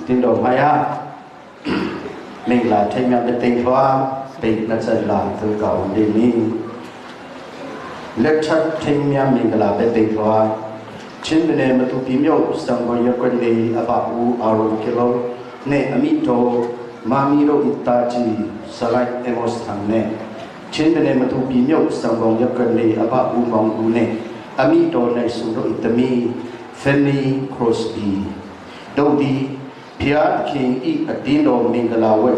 tin do maya mình là thay nhau để tình hoa tình là sẽ là từ cầu đi mình lệch chắc thay nhau mình là để tình hoa trên bên này mà tụ phim nhau sang bao nhiêu con đi aba u aro kilo ne amito mamiro itachi salai emos thang ne trên bên này mà tụ phim nhau sang bao nhiêu con đi aba u mong u ne amito này sung do itami family crosby đâu đi Piat king I adino mingalawe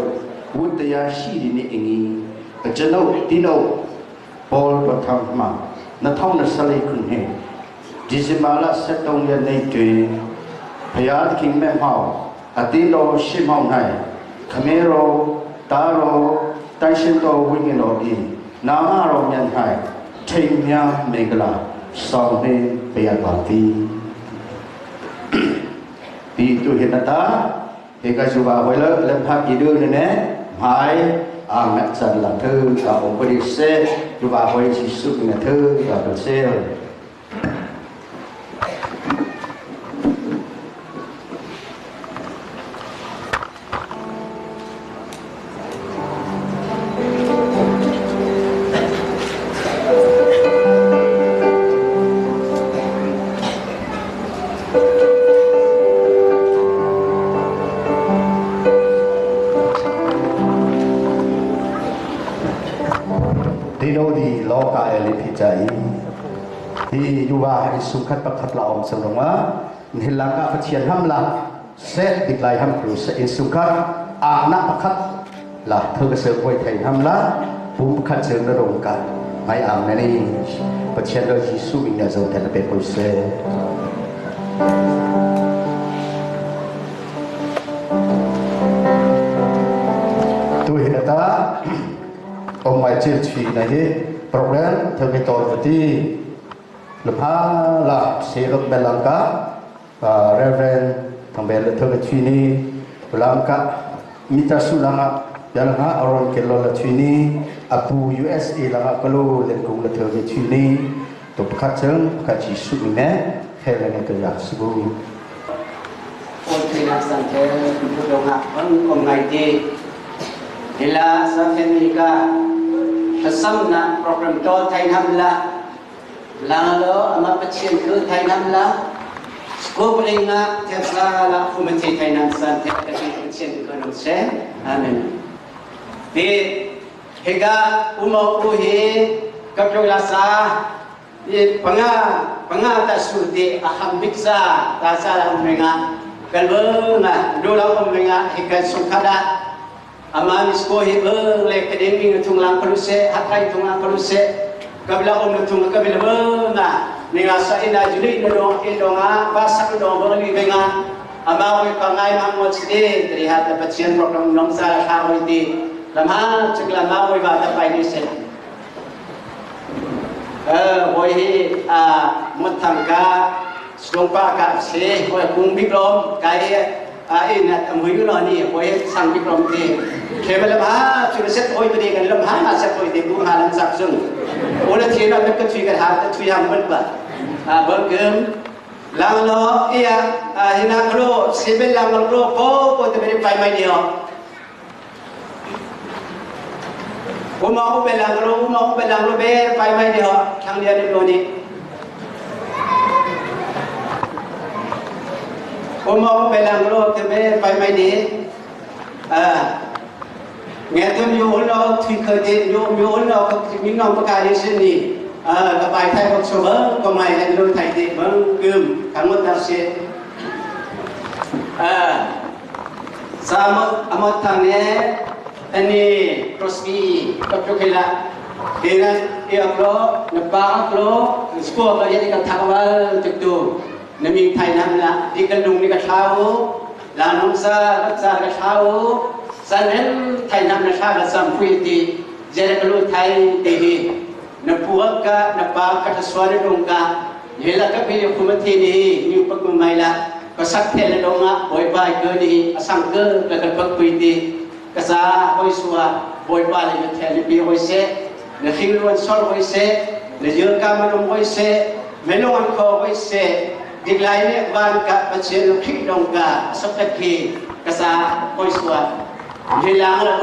Udaya shiri ni ingi Ajano dino Paul Batamma Natong na salay kunhe Jizimala setong ya nay tuin Piat king memhao Adino shimao nai Kamero Taro Taishinto wingino I Namaro nyan hai Taimya mingala Songhe Piatati Di tu hinata hingga juba hoile lempak idu nene hai amat sanla thu ka opodi se juba hoi sisu ne thu ka se Di juga isukat pakat laom semua nilangka pecian hamlah set diklai ham krus isukat anak pakat lah tergesepoi thai hamlah bum pakat seng rongkat mai am nani pecian do Yesu ina zo tan pe pose tu hinata omai chil chi nahi program terbetor peti Lepas lah serap belangka Reverend tambah letak cini belangka mita sulanga belangka orang kelo cini apu USA langa kalau lengkung letak cini tu kacang kaci sumine helene kerja sebu. Orang nak santai berdoa orang ngaji ila safenika kesamna program tol Thai Hamla Lalu amat pecien ke Thai Nam lah, sekolah pelinga tiada lah fumati Thai Nam santai tapi pecien ke Nam sen, amin. Di hingga umur uhi keprolasa di pengah tak sudi aham biksa tak salah mereka kalau dulu mereka hingga sukada aman sekolah lek kedemi tunglang peruse hakai tunglang peruse kabila tung kabila bena ninga sa ina juli no indonga basa no boli benga amawi pangai mamot sidi terlihat dapat sian program nong sala hawi di lamha cekla mawi ba ta pai ni sen boy mutangka slompa ka se boy kung biblom kai ina amhui no ni boy sang biblom ti kebala ba chuset boy tu di kan lamha ma set boy di bu halan sak sung Orang Cina mereka cuci kerja, cuci yang berbat. Bergem, lalu ia hina kalo sebel lalu kalo tu beri payah dia. Umau belang ber payah dia, kang dia ni loni. Umau belang tu ber payah dia. Ngajem yo ulo thui khade yo ulo minong pakari sini ka bai thai bok soba ko mai lan lo thai de bang gum kamot ta se sama amat thane ani prospi kapokela dengan ia klo neba klo sko ba yati ka thawal tiktu nami thai nam la dikalung ni ka thau la nomsa ka thau Sanen Thai Nam Nasha Sam Puiti Jerakalu Thai Dehi Napuaka Napaka Taswari Dongka Yela Kapil Kumati New Pakumaila Kasak Teledonga Boy Bai Gurdi Asangke Lakapak Puiti Kasa Hoisua Boy Bai Telebi Hoise The Hinduan Sol Hoise The Yurkamanum Hoise Melon Ko Hoise ดิกไลเนี่ยบ้านกับประเชนคิดดงกาสักทีกษาคอยสวดดิลังละ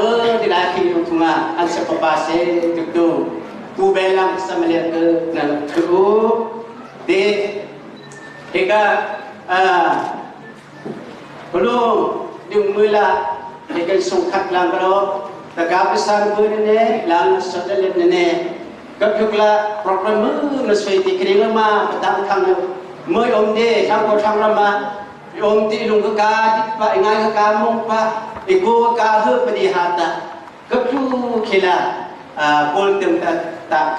ดิลาคิดดงทุ่งอันเสพปาเสตุตุกูเบลังสมัยเกิดนั่นคือเด็กเอกbelum dimula dengan sungkat lang kalau tagapisan ko nene lang sadalit nene kapyukla program nasway tikring ma patang khang mới om de tham ko tham rama om ti lung ka pa ingai ka mong pa igo ka hu padi hata kapyu khila kol tem ta